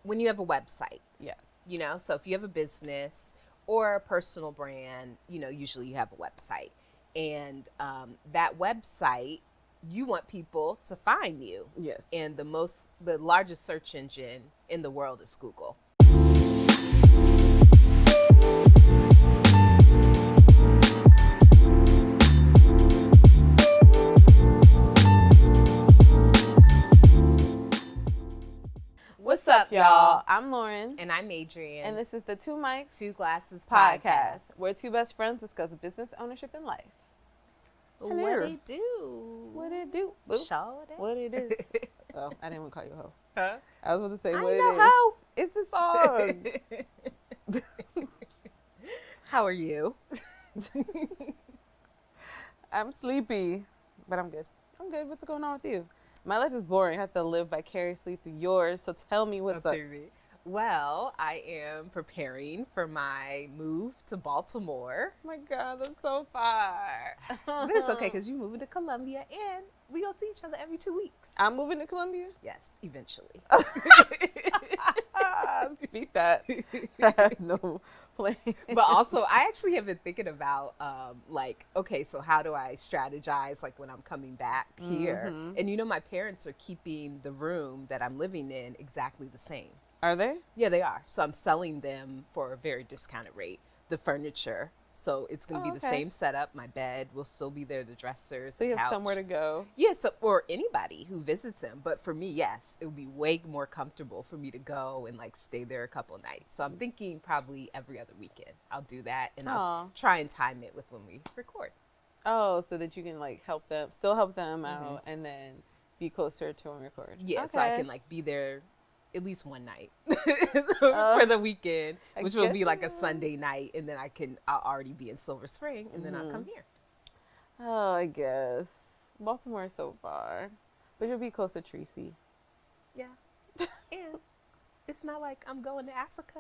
when you have a website, Yes. you know, so if you have a business or a personal brand, you know, usually you have a website. And that website, you want people to find you. Yes. And the largest search engine in the world is Google. What's up, y'all? I'm Lauren. And I'm Adrienne. And this is the Two Mics, Two Glasses podcast, podcast. where two best friends discuss business, ownership, and life. What it do? What it do? Boo. Show it. What it is. Oh, I didn't want to call you a hoe. Huh? I was about to say I what it know is. how. It's the song. How are you? I'm sleepy, but I'm good. I'm good. What's going on with you? My life is boring. I have to live vicariously through yours. So tell me what's up. Well, I am preparing for my move to Baltimore. Oh my God, that's so far. But it's okay because you're moving to Columbia and we gonna see each other every 2 weeks. I'm moving to Columbia? Yes, eventually. Speak that. I have no plan. But also, I actually have been thinking about, okay, so how do I strategize, like, when I'm coming back here? Mm-hmm. And, you know, my parents are keeping the room that I'm living in exactly the same. Are they? Yeah, they are. So I'm selling them for a very discounted rate. The furniture. So it's going to be the same setup. My bed will still be there, the dressers, so you the have couch. somewhere to go. Yes, yeah, so, or anybody who visits them. But for me, yes, it would be way more comfortable for me to go and like stay there a couple nights. So I'm thinking probably every other weekend I'll do that, and I'll try and time it with when we record. Oh, so that you can like still help them out, and then be closer to when we record. Yeah, so I can like be there at least one night for the weekend, which will be like a Sunday night, and then I'll already be in Silver Spring, and then I'll come here. Oh, I guess. Baltimore is so far. But you'll be close to Tracy. Yeah. And it's not like I'm going to Africa.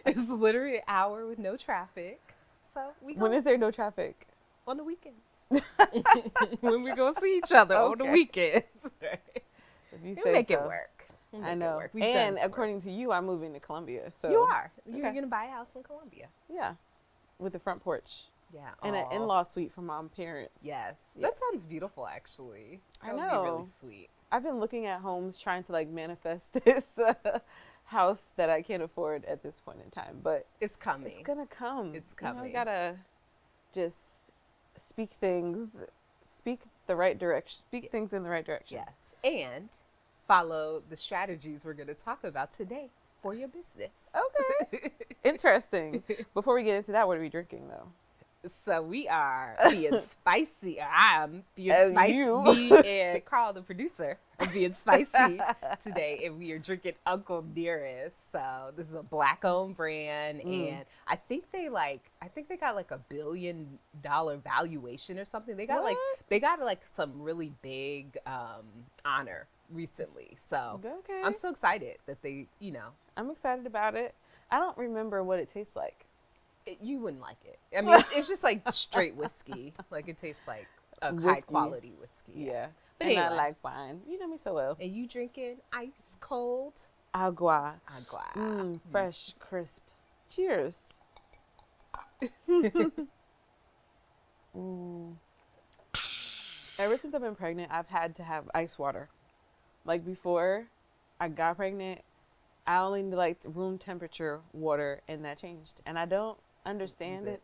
It's literally an hour with no traffic. So when is there no traffic? On the weekends. When we go see each other on the weekends. We'll make it work. I know. And according to you, I'm moving to Columbia. So you are. You're going to buy a house in Columbia. Yeah. With a front porch. Yeah. And an in-law suite for mom parents. Yes. Yeah. That sounds beautiful, actually. That would be really sweet. I've been looking at homes trying to like manifest this house that I can't afford at this point in time. But it's coming. It's going to come. It's coming. You know, I got to just speak things the right direction. Speak things in the right direction. Yes. And follow the strategies we're going to talk about today for your business. Okay. Interesting. Before we get into that, what are we drinking though? So we are being spicy. I'm being spicy. Me and Carl, the producer, are being spicy today, and we are drinking Uncle Nearest. So this is a black-owned brand, and I think they got like $1 billion valuation or something. They got like some really big honor recently. So I'm so excited that they, you know. I'm excited about it. I don't remember what it tastes like. You wouldn't like it. I mean, it's just like straight whiskey. Like it tastes like a high quality whiskey. Yeah. But and anyway. I like wine. You know me so well. And you drinking ice cold? Agua. Fresh, crisp. Cheers. Ever since I've been pregnant, I've had to have ice water. Like before I got pregnant, I only liked room temperature water, and that changed. And I don't understand it.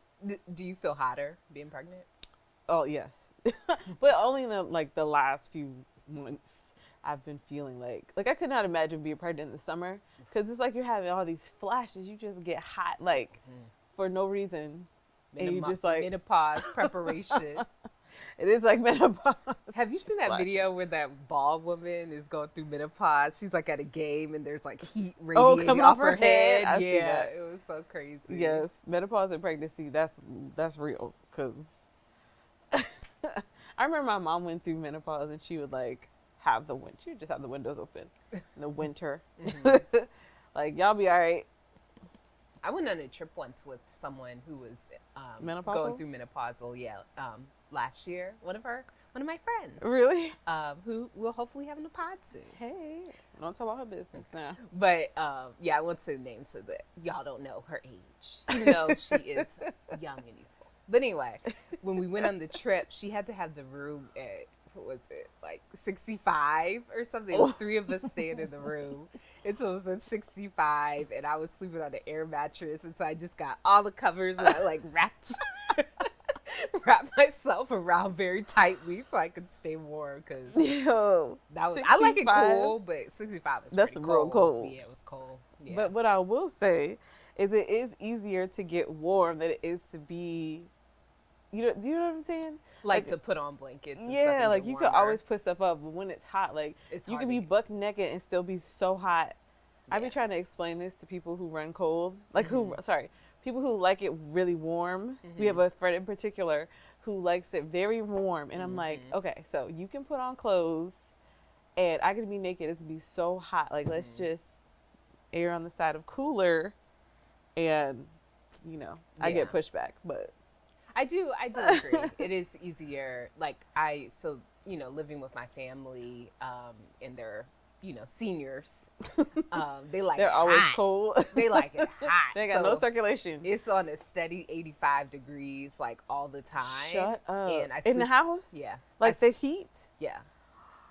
Do you feel hotter being pregnant? Oh, yes. But only in the last few months I've been feeling like I could not imagine being pregnant in the summer, because it's like you're having all these flashes. You just get hot for no reason. And you just like menopause preparation. It is like menopause. Have you seen that video where that bald woman is going through menopause? She's like at a game and there's like heat radiating off her head. Yeah, it was so crazy. Yes, menopause and pregnancy, that's real. Because I remember my mom went through menopause and she would she would just have the windows open in the winter. Like, y'all be all right. I went on a trip once with someone who was menopausal? going through menopausal, last year. one of my friends. Really? Who will hopefully have in the pod soon. Hey, don't tell all her business now. But yeah, I won't say the name so that y'all don't know her age, even though she is young and youthful. But anyway, when we went on the trip, she had to have the room at, what was it, like 65 or something. It was 3 of us staying in the room. And so it was at 65, and I was sleeping on an air mattress. And so I just got all the covers, and I like wrapped myself around very tightly so I could stay warm. Because that was, I like it cool, but 65 is that's pretty real cold. Yeah, it was cold. Yeah. But what I will say is it is easier to get warm than it is to be, do you know what I'm saying? Like to put on blankets and stuff. Yeah, and like get you warmer. could always put stuff up, but when it's hot, like It's you hard can to be get- buck naked and still be so hot. Yeah. I be trying to explain this to people who run cold, like people who like it really warm. We have a friend in particular who likes it very warm, and I'm like, okay, so you can put on clothes, and I can be naked. It's be so hot. Like let's just err on the side of cooler, and I Yeah. get pushback, but I do agree. It is easier. Like living with my family, and they're, seniors, they like they're it always hot. cold. They like it hot. They got no So circulation. it's on a steady 85 degrees, like all the time. Shut up. And I in the sleep- house? Yeah. Like the heat? Yeah.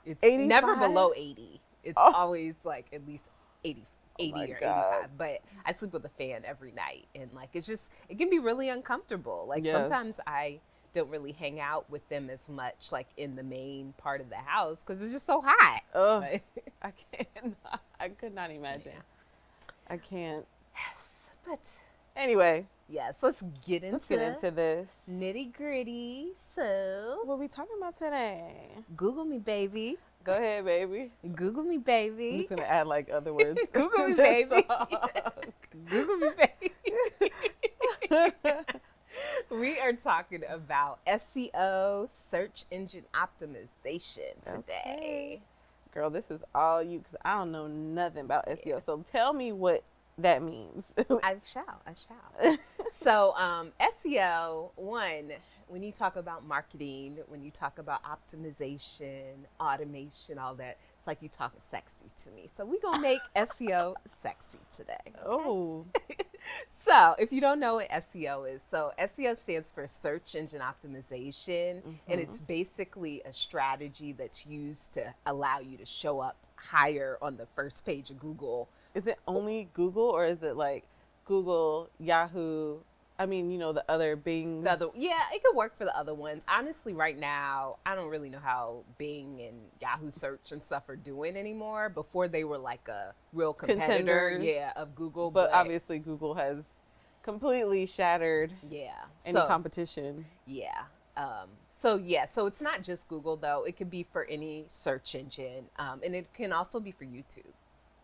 It's 85? never below 80. It's Oh. always like at least 80 my or God. 85. But I sleep with a fan every night. And like, it can be really uncomfortable. Like Yes. sometimes I don't really hang out with them as much, like in the main part of the house, because it's just so hot. Ugh. Like, I cannot. I could not imagine. Yeah. I can't. yes. But Anyway, yes, let's get let's get into this. nitty gritty. So What are we talking about today? Google me, baby. Go ahead, baby. Google me, I'm baby. just going to add like other words. Google me, to this baby. song. Google me, baby. We are talking about SEO, search engine optimization today. Okay. Girl, this is all you, because I don't know nothing about SEO. So tell me what that means. I shall. So, SEO, when you talk about marketing, when you talk about optimization, automation, all that, it's like you talking sexy to me. So we're going to make SEO sexy today. Okay? Oh, So if you don't know what SEO is, so SEO stands for search engine optimization, and it's basically a strategy that's used to allow you to show up higher on the first page of Google. is it only Google or is it like Google, Yahoo? I mean, the other Bing. Yeah, it could work for the other ones. Honestly, right now, I don't really know how Bing and Yahoo search and stuff are doing anymore. Before they were like a real competitor, Contenders. Of Google. But obviously, Google has completely shattered yeah, any competition. Yeah. So it's not just Google though. It could be for any search engine, and it can also be for YouTube.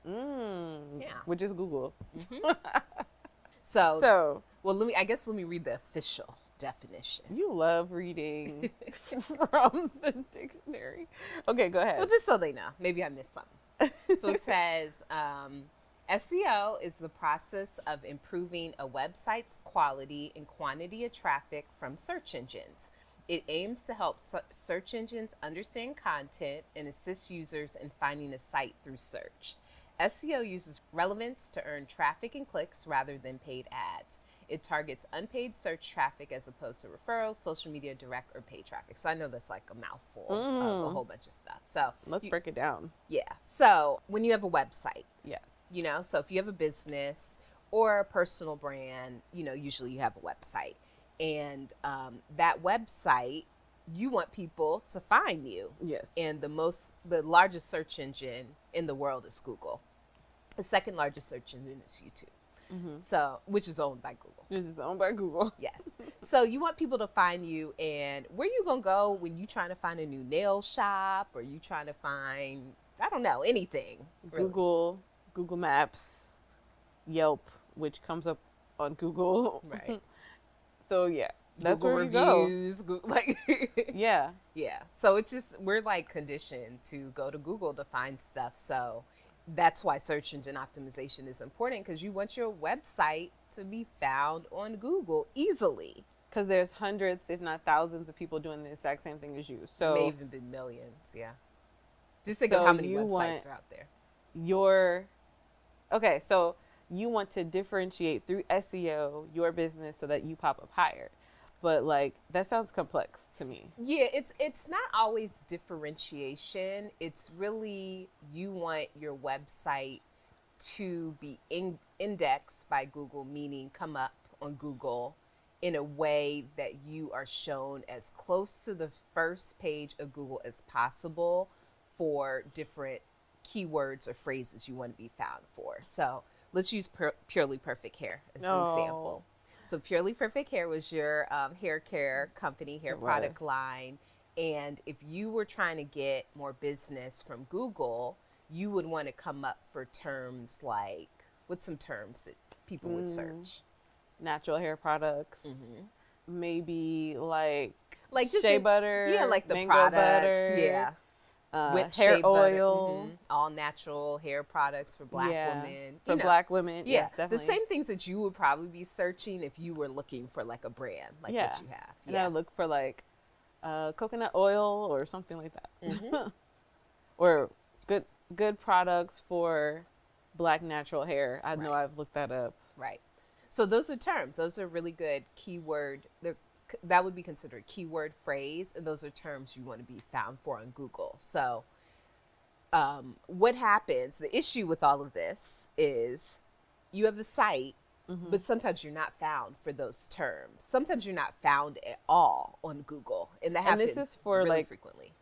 Yeah. Which is Google. So well, let me read the official definition. You love reading from the dictionary. Okay, go ahead. Well, just so they know, maybe I missed something. So it says, SEO is the process of improving a website's quality and quantity of traffic from search engines. It aims to help search engines understand content and assist users in finding a site through search. SEO uses relevance to earn traffic and clicks rather than paid ads. It targets unpaid search traffic as opposed to referrals, social media, direct, or paid traffic. So I know that's like a mouthful of a whole bunch of stuff. So Let's break it down. yeah. So when you have a website, Yes. so if you have a business or a personal brand, usually you have a website. And that website, you want people to find you. Yes. And the largest search engine in the world is Google. The second largest search engine is YouTube. So, which is owned by Google. This is owned by Google. Yes. So you want people to find you, and where you gonna go when you trying to find a new nail shop, or you trying to find, I don't know, anything. Really. Google Maps, Yelp, which comes up on Google. Right. So yeah, that's Google where we go. reviews, like Yeah. yeah. So it's just, we're like conditioned to go to Google to find stuff. So that's why search engine optimization is important, because you want your website to be found on Google easily. Because there's hundreds, if not thousands, of people doing the exact same thing as you. So may even be millions. Yeah. Just think of how many websites are out there. Okay, so you want to differentiate through SEO your business so that you pop up higher. But like that sounds complex to me. Yeah, it's not always differentiation. It's really you want your website to be indexed by Google, meaning come up on Google in a way that you are shown as close to the first page of Google as possible for different keywords or phrases you want to be found for. So let's use Purely Perfect Hair as an example. So Purely Perfect Hair was your hair care company, hair product line. And if you were trying to get more business from Google, you would want to come up for terms like, what's some terms that people would search? Natural hair products. Maybe like just shea butter. Yeah, like the mango products. butter, Yeah. Whipped hair shea butter, oil. all natural hair products for Black women. For Black women. Yeah, definitely. the same things that you would probably be searching if you were looking for like a brand like what you have. And I would look for like coconut oil or something like that. Or good products for Black natural hair. I know I've looked that up. Right. So those are terms. Those are really good keyword. That would be considered keyword phrase, and those are terms you want to be found for on Google. So what happens, the issue with all of this is you have a site, but sometimes you're not found for those terms. Sometimes you're not found at all on Google, and that happens this is for really frequently.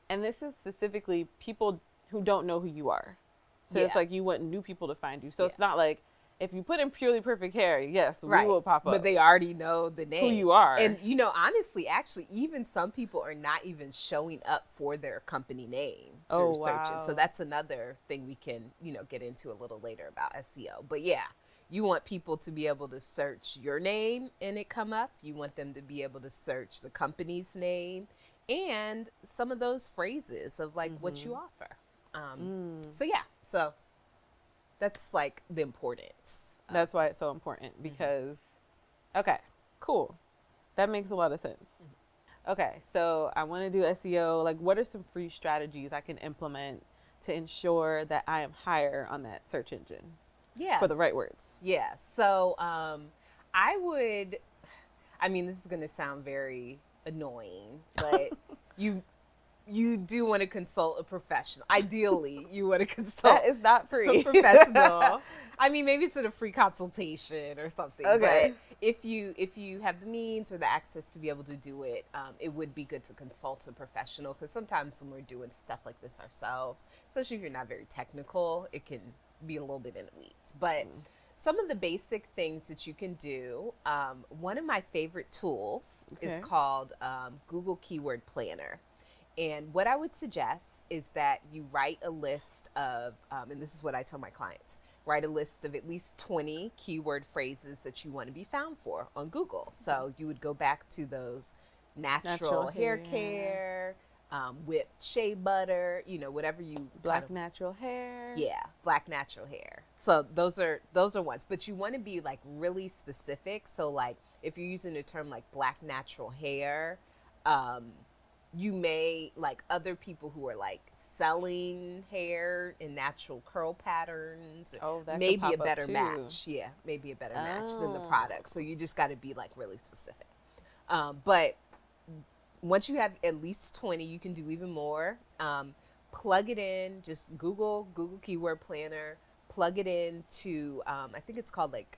And this is specifically people who don't know who you are. So it's like you want new people to find you. So it's not like, if you put in Purely Perfect Hair, yes, we will pop up. But they already know the name. Who you are. And, honestly, actually, even some people are not even showing up for their company name through searching. So that's another thing we can, get into a little later about SEO. But yeah, you want people to be able to search your name and it come up. You want them to be able to search the company's name and some of those phrases of like what you offer. So that's like the importance. That's why it's so important because, okay, cool. That makes a lot of sense. Okay, so I want to do SEO. Like, what are some free strategies I can implement to ensure that I am higher on that search engine? Yes. For the right words. Yeah. So this is going to sound very annoying, but you do want to consult a professional. Ideally, you want to consult. That is not free. A professional. Maybe it's a free consultation or something. Okay. But if you have the means or the access to be able to do it, it would be good to consult a professional, because sometimes when we're doing stuff like this ourselves, especially if you're not very technical, it can be a little bit in the weeds. But some of the basic things that you can do, one of my favorite tools is called Google Keyword Planner. And what I would suggest is that you write a list of, and this is what I tell my clients, write a list of at least 20 keyword phrases that you want to be found for on Google. So you would go back to those natural hair care, whipped shea butter, whatever you. Black natural hair. Yeah, Black natural hair. So those are ones, but you want to be like really specific. So like if you're using a term like Black natural hair, you may, like other people who are like selling hair in natural curl patterns, that maybe a better match. Yeah, maybe a better match than the product. So you just got to be like really specific. But once you have at least 20, you can do even more. Plug it in, just Google Keyword Planner, plug it into, I think it's called like,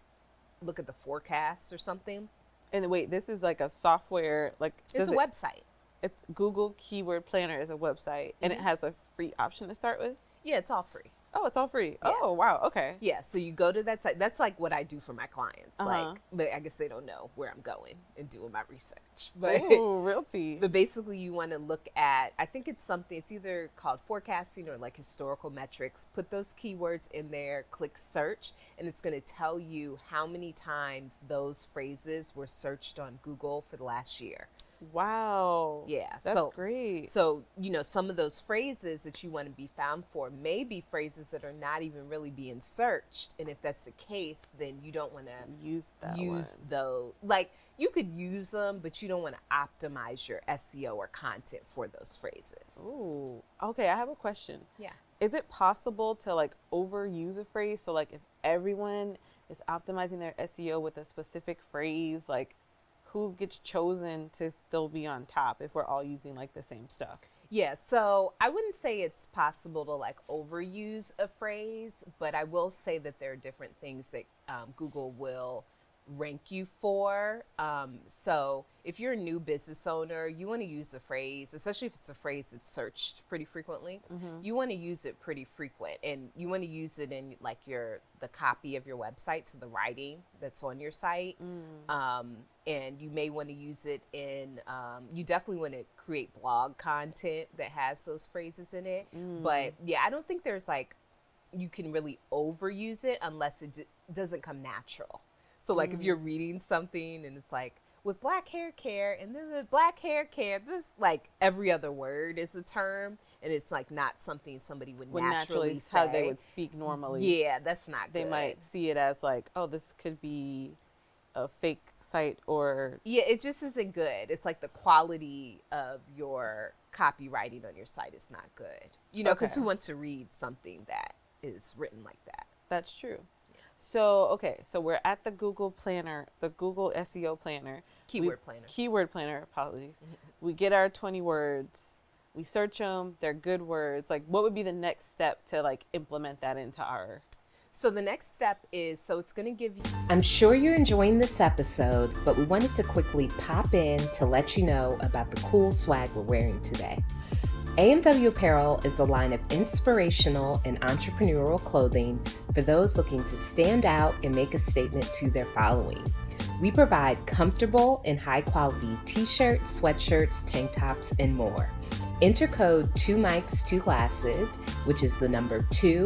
look at the forecast or something. And wait, this is like a software, like it's a website. It's Google Keyword Planner is a website, and it has a free option to start with. Yeah, it's all free. Oh, it's all free. Yeah. Oh, wow. Okay. Yeah, so you go to that site. That's like what I do for my clients. Like, but I guess they don't know where I'm going and doing my research. But realty. But basically, you want to look at. I think it's something. It's either called forecasting or like historical metrics. Put those keywords in there. Click search, and it's going to tell you how many times those phrases were searched on Google for the last year. Wow. Yeah. That's great. So, some of those phrases that you want to be found for may be phrases that are not even really being searched. And if that's the case, then you don't want to use those. Like, you could use them, but you don't want to optimize your SEO or content for those phrases. Ooh. Okay, I have a question. Yeah. Is it possible to like overuse a phrase? So like if everyone is optimizing their SEO with a specific phrase, like who gets chosen to still be on top if we're all using like the same stuff? Yeah, so I wouldn't say it's possible to like overuse a phrase, but I will say that there are different things that Google will rank you for. So if you're a new business owner, you want to use a phrase, especially if it's a phrase that's searched pretty frequently. You want to use it pretty frequent, and you want to use it in like the copy of your website, so the writing that's on your site. And you may want to use it in, you definitely want to create blog content that has those phrases in it. But yeah, I don't think there's like, you can really overuse it unless it doesn't come natural. So like if you're reading something and it's like, with black hair care, and then the black hair care, there's like every other word is a term, and it's like not something somebody would naturally say. How they would speak normally. Yeah, that's not good. They might see it as like, oh, this could be a fake site, or yeah, it just isn't good. It's like the quality of your copywriting on your site is not good. Because who wants to read something that is written like that? That's true. So, okay, so we're at the Google Planner, the Google SEO Planner. Keyword Planner, apologies. We get our 20 words. We search them. They're good words. Like, what would be the next step to, like, implement that into our... So the next step is, it's going to give you... I'm sure you're enjoying this episode, but we wanted to quickly pop in to let you know about the cool swag we're wearing today. AMW Apparel is a line of inspirational and entrepreneurial clothing for those looking to stand out and make a statement to their following. We provide comfortable and high-quality t-shirts, sweatshirts, tank tops, and more. Enter code 2mics2glasses, which is the number 2,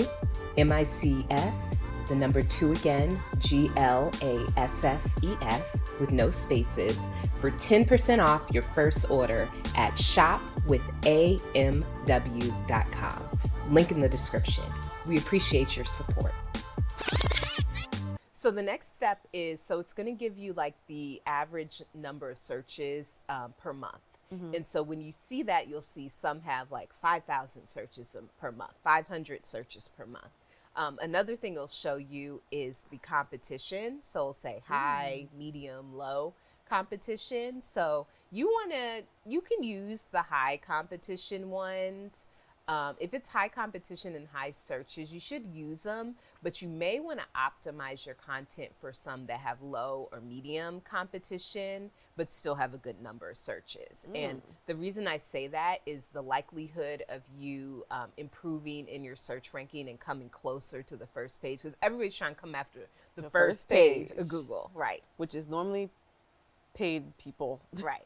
MICS, the number 2 again, GLASSES, with no spaces, for 10% off your first order at shopwithamw.com. Link in the description. We appreciate your support. So the next step is, it's going to give you like the average number of searches per month. And so when you see that, you'll see some have like 5,000 searches per month, 500 searches per month. Another thing it'll show you is the competition. So it'll say high, medium, low competition. So you can use the high competition ones. If it's high competition and high searches, you should use them, but you may want to optimize your content for some that have low or medium competition, but still have a good number of searches. And the reason I say that is the likelihood of you improving in your search ranking and coming closer to the first page, because everybody's trying to come after the first page of Google, right? Which is normally paid people. Right.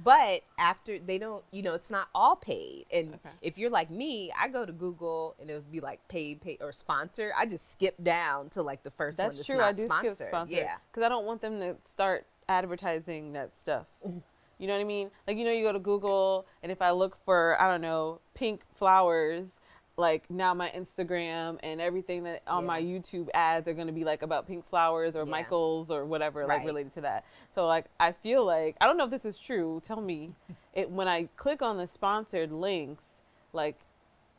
But after they don't, it's not all paid. And if you're like me, I go to Google and it'll be like paid or sponsor. I just skip down to like the first one that's not sponsored. Skip sponsored. Yeah. Because I don't want them to start advertising that stuff. You know what I mean? Like, you go to Google, and if I look for, I don't know, pink flowers, like now my Instagram and everything that on my YouTube ads are going to be like about pink flowers or Michael's or whatever, like related to that. So like, I feel like, I don't know if this is true. Tell me when I click on the sponsored links, like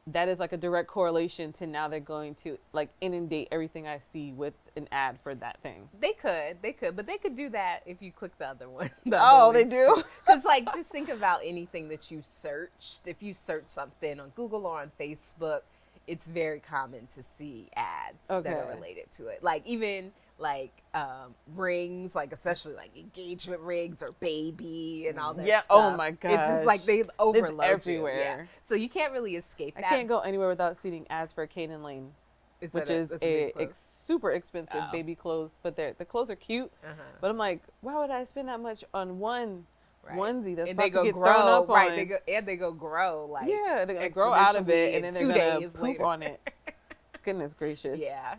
that is like a direct correlation to now they're going to like inundate everything I see with an ad for that thing. They could, but they could do that if you click the other one. They do? Because like, just think about anything that you searched. If you search something on Google or on Facebook, it's very common to see ads that are related to it. Like even like rings, like especially like engagement rings or baby and all that stuff. Oh my god. It's just like they overload it's everywhere. You. Yeah. So you can't really escape that. I can't go anywhere without seeing ads for Caden Lane, which is a super expensive baby clothes, but the clothes are cute. But I'm like, why would I spend that much on one onesie that's about to get thrown up on? They go grow like they're gonna grow out of it, and then they're gonna poop on it. Goodness gracious. Yeah.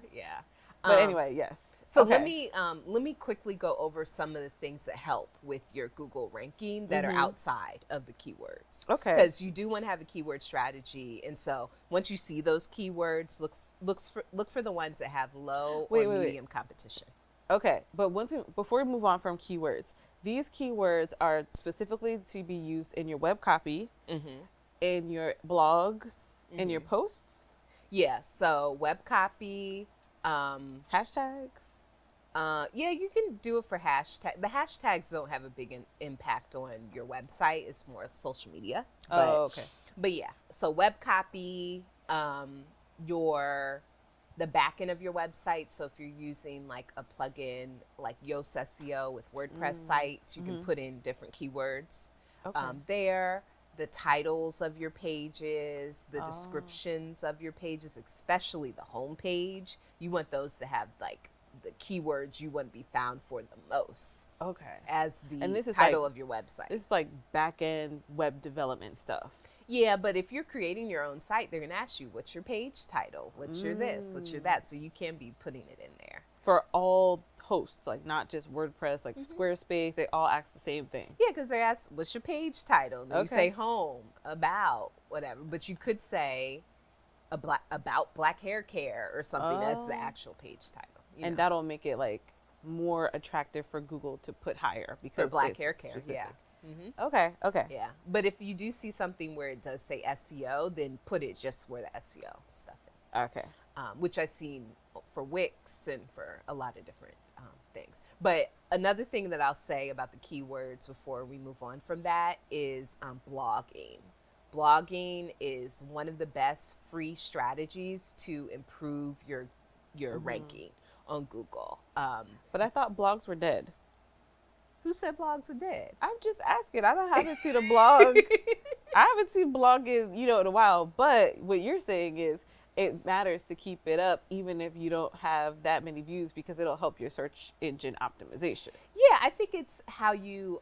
But anyway, yes. So Okay. let me quickly go over some of the things that help with your Google ranking that are Mm-hmm. outside of the keywords, Okay. because you do want to have a keyword strategy. And so once you see those keywords, look for the ones that have low or Wait. medium competition. Okay, but before we move on from keywords, these keywords are specifically to be used in your web copy, Mm-hmm. in your blogs, in your Mm-hmm. posts, Yeah. So web copy. Um, hashtags. yeah, you can do it for hashtag. The hashtags don't have a big impact on your website. It's more social media. Oh, okay. But yeah, so web copy, your the back end of your website. So if you're using like a plugin like Yoast SEO with WordPress sites, you can Mm-hmm. put in different keywords Okay. there. The titles of your pages, the Oh, descriptions of your pages, especially the home page, you want those to have like the keywords you want to be found for the most okay. as And the this is like title of your website. this is like back end web development stuff. Yeah, but if you're creating your own site, they're going to ask you, what's your page title? What's your this? What's your Mm. that? So you can be putting it in there. For all hosts, like not just WordPress, like Mm-hmm. Squarespace, they all ask the same thing. Yeah, because they ask, what's your page title? And you say Okay. home, about, whatever. But you could say about black hair care or something as the Oh. actual page title, And that'll make it like more attractive for Google to put higher for because black it's hair care. Yeah. specific. Mm-hmm. Okay, okay. Yeah. But if you do see something where it does say SEO, then put it just where the SEO stuff is, Okay. which I've seen for Wix and for a lot of different things. But another thing that I'll say about the keywords before we move on from that is blogging. Blogging is one of the best free strategies to improve your Hmm. ranking on Google. But I thought blogs were dead. Who said blogs are dead? I'm just asking. Haven't seen a blog. I haven't seen blogging, in a while. But what you're saying is it matters to keep it up even if you don't have that many views because it'll help your search engine optimization. Yeah, I think it's how you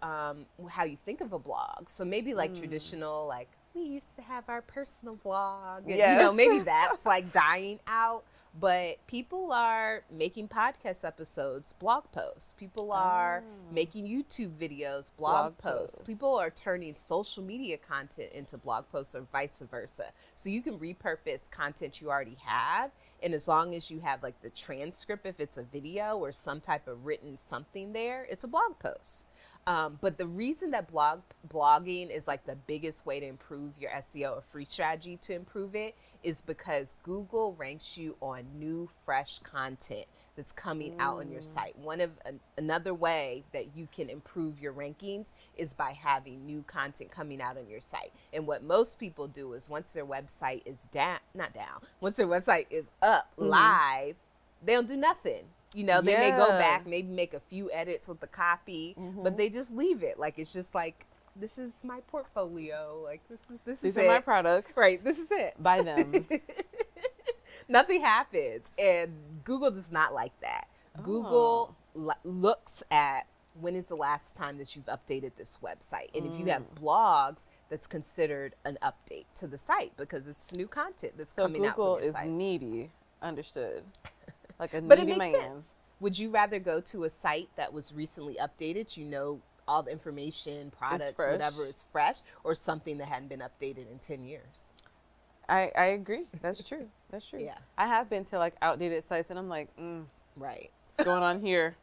think of a blog. So maybe like Mm. traditional, like we used to have our personal blog, and Yes. maybe that's like dying out. But people are making podcast episodes, blog posts. People are Oh, making YouTube videos, blog blog posts. posts. People are turning social media content into blog posts or vice versa. So you can repurpose content you already have. And as long as you have like the transcript, if it's a video or some type of written something there, it's a blog post. But the reason that blogging is like the biggest way to improve your SEO, a free strategy to improve it, is because Google ranks you on new, fresh content that's coming out on your Mm. site. Another way that you can improve your rankings is by having new content coming out on your site. And what most people do is once their website is not down, once their website is up Mm-hmm. live, they don't do nothing. They may go Yeah. back, maybe make a few edits with the copy, but Mm-hmm. they just leave it. Like it's just like, this is my portfolio. Like this is These are my it. products. Right, this is it. Buy them. Nothing happens. And Google does not like that. Oh. Google looks at when is the last time that you've updated this website. And if you have Mm. blogs, that's considered an update to the site because it's new content that's So coming out from Google your is site. needy. Understood. Like a But it needy makes man. sense. Would you rather go to a site that was recently updated, all the information, products, fresh. whatever is fresh, or something that hadn't been updated in 10 years? I agree. That's true. That's true. Yeah. I have been to like outdated sites and I'm like, Right. what's going on here?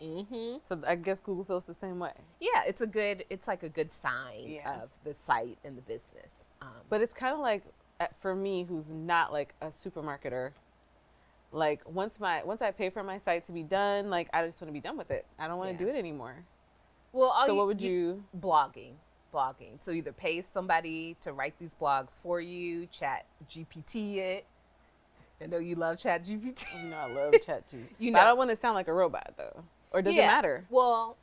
Mm-hmm. So I guess Google feels the same way. Yeah, it's like a good sign Yeah. of the site and the business. But it's kind of like for me, who's not like a supermarketer. Like once I pay for my site to be done, like I just want to be done with it. I don't want to Yeah. do it anymore. Well, So what would you? blogging. So either pay somebody to write these blogs for you, chat GPT it. I know you love chat GPT. I love ChatGPT. You But I know. don't want to sound like a robot though. Or does it Yeah. matter? Well,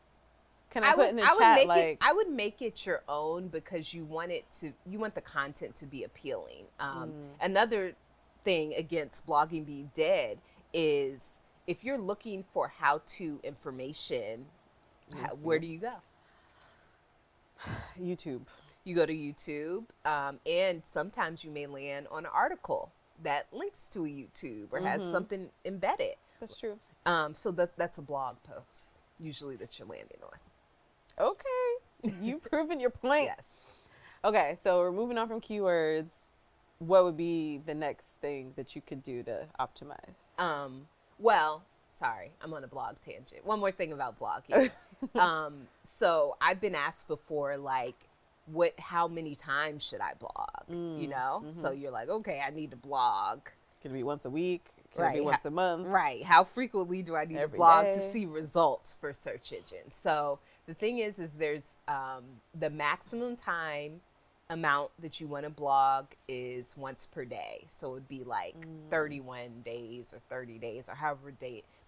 Can I put in the chat like? I would make it your own because you want the content to be appealing. Another thing against blogging being dead is if you're looking for how-to information, Let me where see. do you go? YouTube. You go to YouTube, and sometimes you may land on an article that links to a YouTube or has something embedded. That's true. So that's a blog post usually that you're landing on. Okay. You've proven your point. Yes. Okay, so we're moving on from keywords. What would be the next thing that you could do to optimize? Well, sorry, I'm on a blog tangent. One more thing about blogging. So I've been asked before, like, how many times should I blog? You know? So you're like, okay, I need to blog. Could it be once a week? Could Right. it be once a month? Right. How frequently do I need to Every blog day. to see results for search engines? So the thing is there's the maximum time amount that you want to blog is once per day. So it would be like 31 days or 30 days or however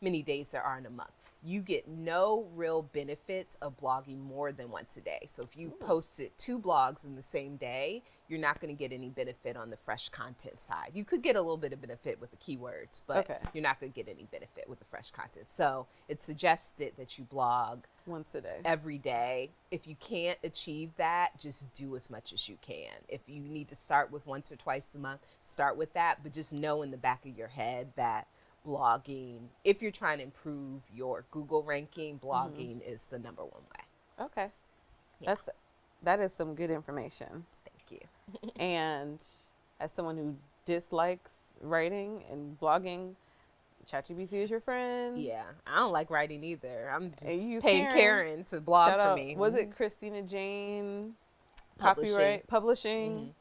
many days there are in a month. You get no real benefits of blogging more than once a day. So if you posted 2 blogs in the same day, you're not going to get any benefit on the fresh content side. You could get a little bit of benefit with the keywords, but you're not going to get any benefit with the fresh content. So it's suggested that you blog once a day, every day. If you can't achieve that, just do as much as you can. If you need to start with once or twice a month, start with that, but just know in the back of your head that blogging, if you're trying to improve your Google ranking, blogging is the number one way. Okay. Yeah. That is some good information. Thank you. And as someone who dislikes writing and blogging, ChatGPT is your friend. Yeah, I don't like writing either. I'm just use paying Karen to blog Shout for out, me. Was it Christina Jane? Publishing. Publishing.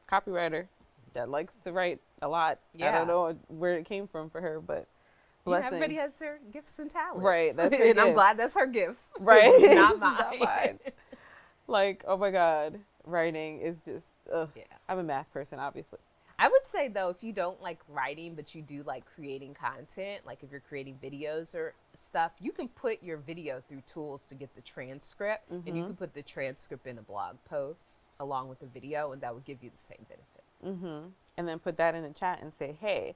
Copywriter that likes to write a lot. Yeah. I don't know where it came from for her, but blessings. Everybody has their gifts and talents. Right. That's her and gift. I'm glad that's her gift. Right. It's not mine. Not mine. Like, oh my God, writing is just, ugh. Yeah. I'm a math person, obviously. I would say, though, if you don't like writing, but you do like creating content, like if you're creating videos or stuff, you can put your video through tools to get the transcript, and you can put the transcript in a blog post along with the video, and that would give you the same benefits. And then put that in the chat and say, hey,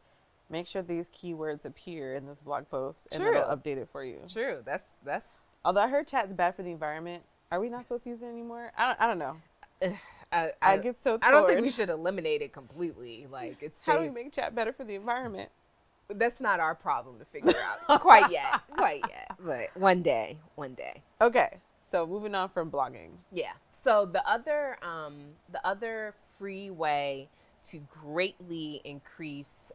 make sure these keywords appear in this blog post, and True. it'll update it for you. True. That's. Although I heard chat's bad for the environment, are we not supposed to use it anymore? I don't know. I get so torn. I don't think we should eliminate it completely. Like, it's How do we make chat better for the environment? That's not our problem to figure out quite yet. But one day. Okay, so moving on from blogging. Yeah. So the other free way to greatly increase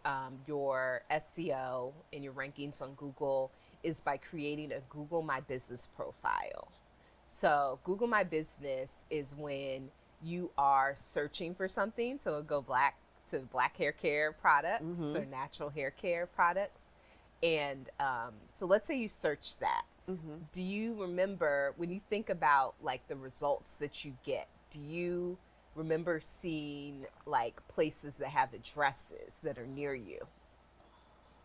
your SEO and your rankings on Google is by creating a Google My Business profile. So Google My Business is when you are searching for something. So it'll go to black hair care products or natural hair care products. And so let's say you search that. Do you remember when you think about like the results that you get, do you remember seeing like places that have addresses that are near you?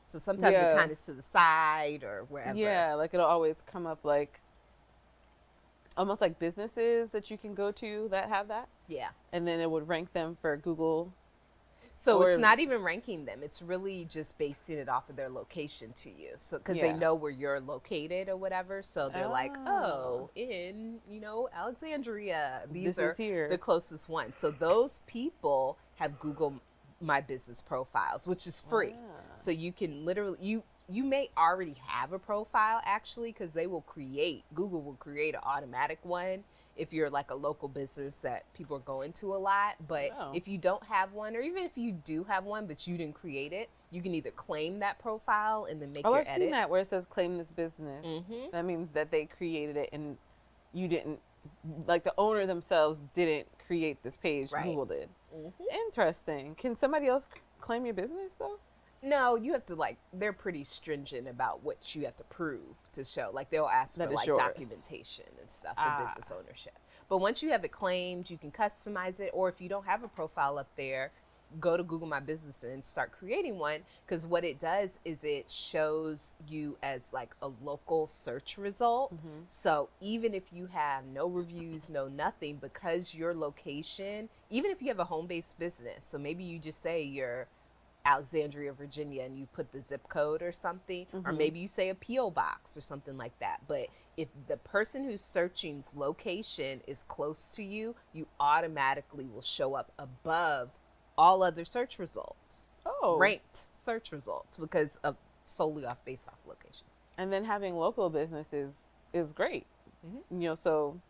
So sometimes it kind of is to the side or wherever. Yeah, like it'll always come up like almost like businesses that you can go to that have that. Yeah. And then it would rank them for Google. So it's not even ranking them. It's really just basing it off of their location to you. So because they know where you're located or whatever. So they're like, oh, in, Alexandria. These are here. The closest ones. So those people have Google My Business profiles, which is free. So you can literally, you may already have a profile actually, because Google will create an automatic one if you're like a local business that people are going to a lot. But if you don't have one, or even if you do have one but you didn't create it, you can either claim that profile and then make your edits. I've seen that where it says claim this business. That means that they created it and you didn't, like the owner themselves didn't create this page. Right. Google did. Interesting. Can somebody else claim your business though? No, you have to they're pretty stringent about what you have to prove to show. Like they'll ask for yours. Documentation and stuff for business ownership. But once you have it claimed, you can customize it. Or if you don't have a profile up there, go to Google My Business and start creating one. Because what it does is it shows you as like a local search result. So even if you have no reviews, no nothing, because your location, even if you have a home-based business, so maybe you just say you're Alexandria, Virginia, and you put the zip code or something, or maybe you say a P.O. box or something like that. But if the person who's searching's location is close to you, you automatically will show up above all other search results. Ranked search results, because solely based off location. And then having local businesses is great. Mm-hmm. You know, so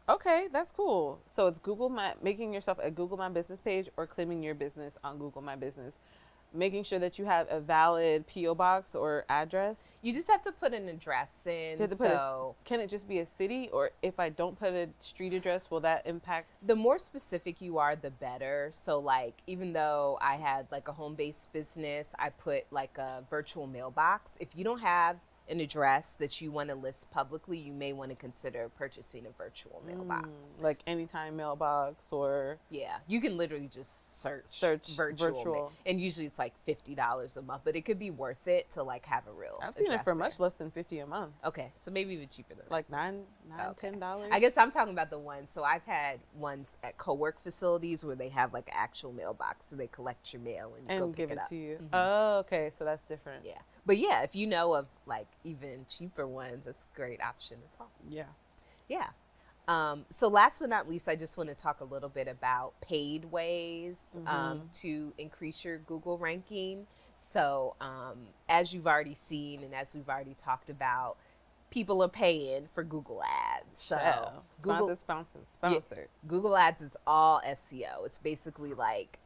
okay, that's cool. So it's making yourself a Google My Business page or claiming your business on Google My Business. Making sure that you have a valid PO box or address. You just have to put an address in. So can it just be a city, or if I don't put a street address, will that impact? The more specific you are, the better. So like, even though I had like a home-based business, I put like a virtual mailbox. If you don't have an address that you want to list publicly, you may want to consider purchasing a virtual mailbox. Like Anytime mailbox, or yeah, you can literally just search virtual. And usually it's like $50 a month, but it could be worth it to like have a real I've seen it for there. much less than $50 a month. Okay, so maybe even cheaper than like $10. I guess I'm talking about the ones. So I've had ones at co-work facilities where they have like an actual mailbox, so they collect your mail and go pick give it up to you. Mm-hmm. Oh, okay, so that's different. Yeah, but yeah, if you know of like even cheaper ones, that's a great option as well. Yeah. So last but not least, I just want to talk a little bit about paid ways to increase your Google ranking. So as you've already seen and as we've already talked about, people are paying for Google Ads. So sponsored. Yeah, Google Ads is all SEO. It's basically like,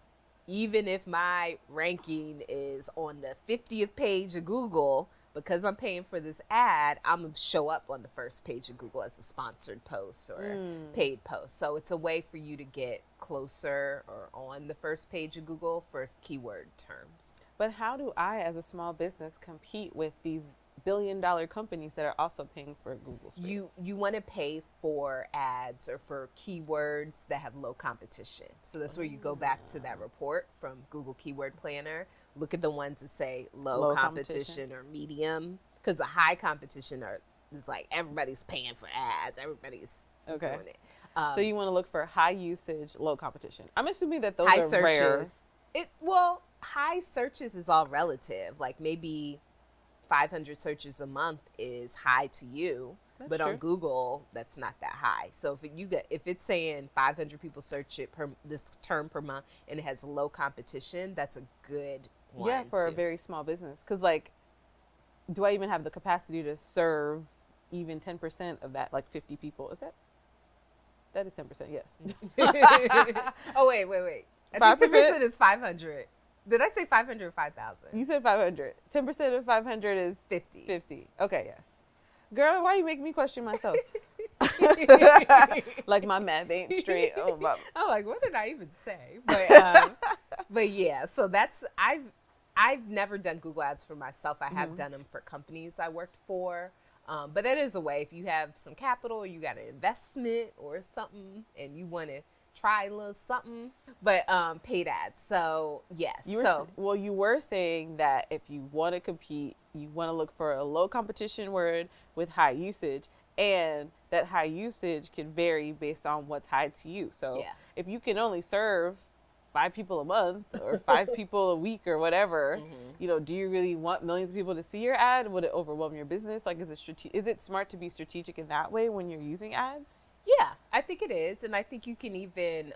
even if my ranking is on the 50th page of Google, because I'm paying for this ad, I'm going to show up on the first page of Google as a sponsored post or paid post. So it's a way for you to get closer or on the first page of Google for keyword terms. But how do I, as a small business, compete with these billion-dollar companies that are also paying for Google space? You want to pay for ads or for keywords that have low competition. So that's where you go back to that report from Google Keyword Planner. Look at the ones that say low competition or medium, because the high competition is like everybody's paying for ads. Everybody's doing it. So you want to look for high usage, low competition. I'm assuming that those high are searches. rare. High searches is all relative. Like maybe 500 searches a month is high to you, but on Google that's not that high. So if it's saying 500 people search it this term per month and it has low competition, that's a good one. Yeah, for a very small business. Because like, do I even have the capacity to serve even 10% of that, like 50 people? That is 10%? Yes. Oh wait. I think 10% is 500. Did I say 500 or 5,000? You said 500. 10% of 500 is 50. Okay, yes. Girl, why you make me question myself? Like my math ain't straight. Oh, I'm like, what did I even say? But yeah, so I've never done Google Ads for myself. I have done them for companies I worked for. But that is a way if you have some capital, or you got an investment or something, and you want to try a little something, but paid ads. So yes. You were saying that if you want to compete, you want to look for a low competition word with high usage, and that high usage can vary based on what's high to you. So if you can only serve 5 people a month or 5 people a week or whatever, do you really want millions of people to see your ad? Would it overwhelm your business? Like, is it smart to be strategic in that way when you're using ads? Yeah, I think it is. And I think you can even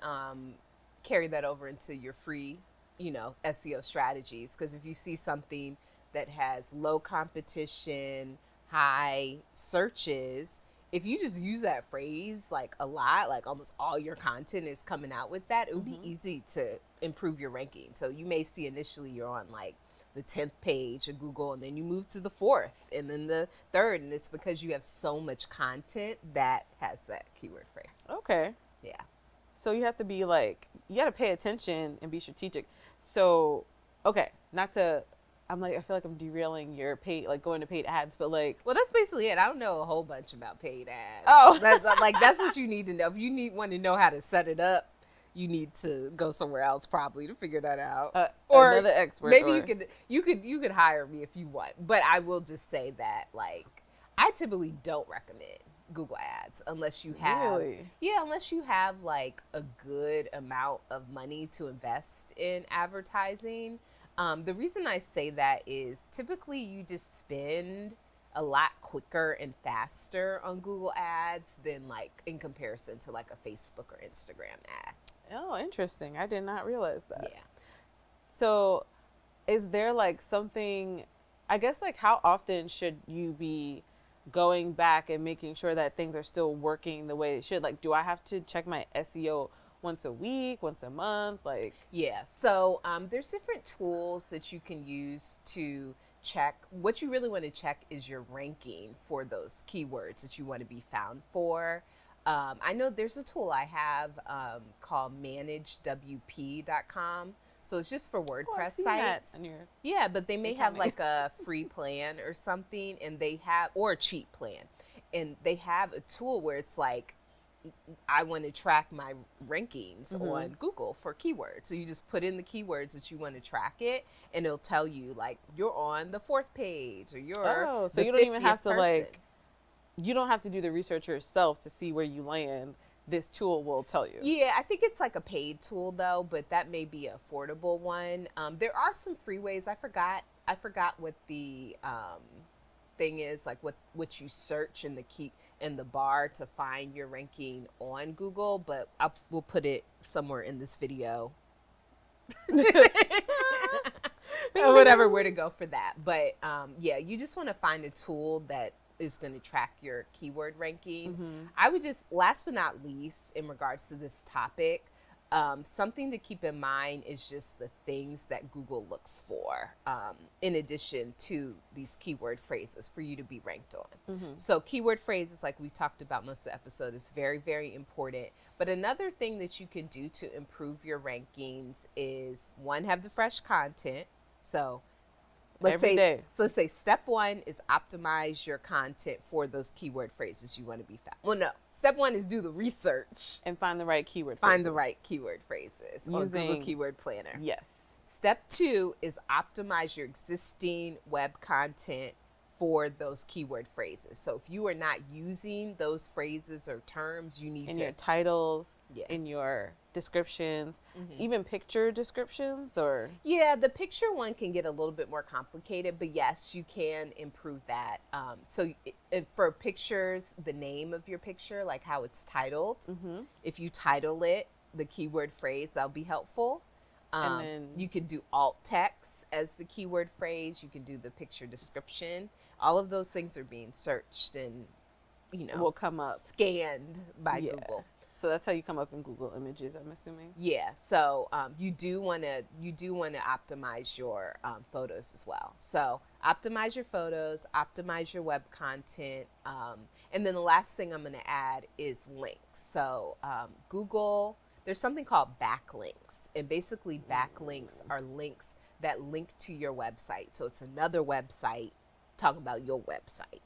carry that over into your free, SEO strategies. Because if you see something that has low competition, high searches, if you just use that phrase like a lot, like almost all your content is coming out with that, it would be easy to improve your ranking. So you may see initially you're on like the 10th page of Google, and then you move to the 4th and then the 3rd, and it's because you have so much content that has that keyword phrase. Okay. Yeah. So you have to be like, you got to pay attention and be strategic. So, okay, I feel like I'm derailing your going to paid ads, but like. Well, that's basically it. I don't know a whole bunch about paid ads. Oh. That's what you need to know. If you want to know how to set it up, you need to go somewhere else probably to figure that out. Or another expert. Maybe you could hire me if you want. But I will just say that like I typically don't recommend Google Ads unless you have unless you have like a good amount of money to invest in advertising. The reason I say that is typically you just spend a lot quicker and faster on Google Ads than like in comparison to like a Facebook or Instagram ad. Oh, interesting. I did not realize that. Yeah. So is there like something I guess like how often should you be going back and making sure that things are still working the way it should? Like, do I have to check my SEO once a week, once a month? Like, Yeah, so there's different tools that you can use to check. What you really want to check is your ranking for those keywords that you want to be found for. I know there's a tool I have called managewp.com. So it's just for WordPress sites. Yeah, but they may have like a free plan or something, and they have, or a cheap plan. And they have a tool where it's like, I want to track my rankings on Google for keywords. So you just put in the keywords that you want to track it, and it'll tell you like you're on the 4th page or you're so you don't even have to like, you don't have to do the research yourself to see where you land. This tool will tell you. Yeah, I think it's like a paid tool though, but that may be an affordable one. There are some free ways. I forgot what the thing is, like what you search in the bar to find your ranking on Google, but we'll put it somewhere in this video. Whatever, where to go for that. But yeah, you just want to find a tool that is going to track your keyword rankings. I would just, last but not least, in regards to this topic, something to keep in mind is just the things that Google looks for in addition to these keyword phrases for you to be ranked on. So keyword phrases, like we talked about most of the episode, is very, very important. But another thing that you can do to improve your rankings is, one, have the fresh content. So let's say step 1 is optimize your content for those keyword phrases you want to be found. Well, no, step 1 is do the research and find the right keyword phrases on Google Keyword Planner. Yes. Step 2 is optimize your existing web content for those keyword phrases. So if you are not using those phrases or terms, you need in your titles, in your descriptions, even picture descriptions, or the picture one can get a little bit more complicated, but yes, you can improve that. So for pictures, the name of your picture, like how it's titled, if you title it the keyword phrase, that'll be helpful. And then you can do alt text as the keyword phrase. You can do the picture description. All of those things are being searched and, will come up, scanned by Google. So that's how you come up in Google Images, I'm assuming. Yeah. So you do want to optimize your photos as well. So optimize your photos, optimize your web content, and then the last thing I'm going to add is links. So Google, there's something called backlinks, and basically backlinks are links that link to your website. So it's another website talking about your website.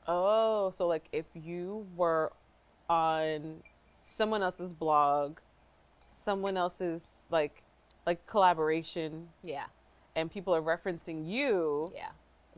Oh, so like if you were on someone else's blog, someone else's like collaboration, and people are referencing you,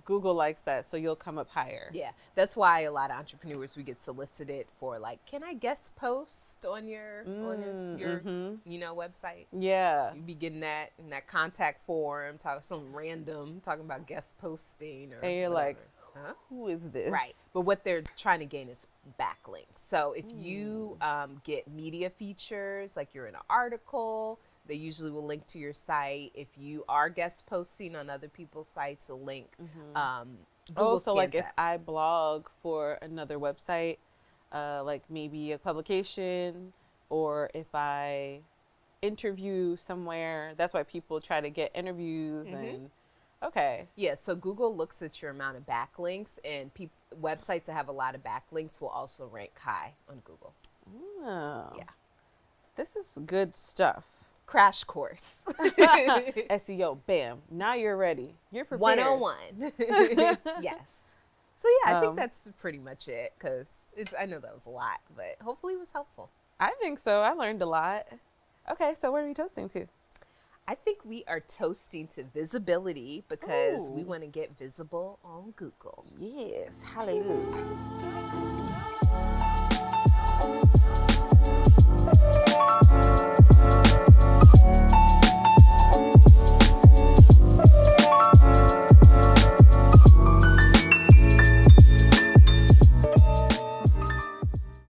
Google likes that, so you'll come up higher. Yeah, that's why a lot of entrepreneurs, we get solicited for like, can I guest post on your website? Yeah, you be getting that in that contact form, some random talking about guest posting, and you're whatever. Like, huh? Who is this? Right, but what they're trying to gain is backlinks. So if you get media features, like you're in an article, they usually will link to your site. If you are guest posting on other people's sites, a link. Google so like if I blog for another website, like maybe a publication, or if I interview somewhere, that's why people try to get interviews and yeah, so Google looks at your amount of backlinks, and websites that have a lot of backlinks will also rank high on Google. Oh. Yeah. This is good stuff. Crash course. SEO, bam. Now you're ready. You're prepared. 101. Yes. So yeah, I think that's pretty much it, because I know that was a lot, but hopefully it was helpful. I think so. I learned a lot. Okay, so what are we toasting to? I think we are toasting to visibility, because we want to get visible on Google. Yes. Hallelujah.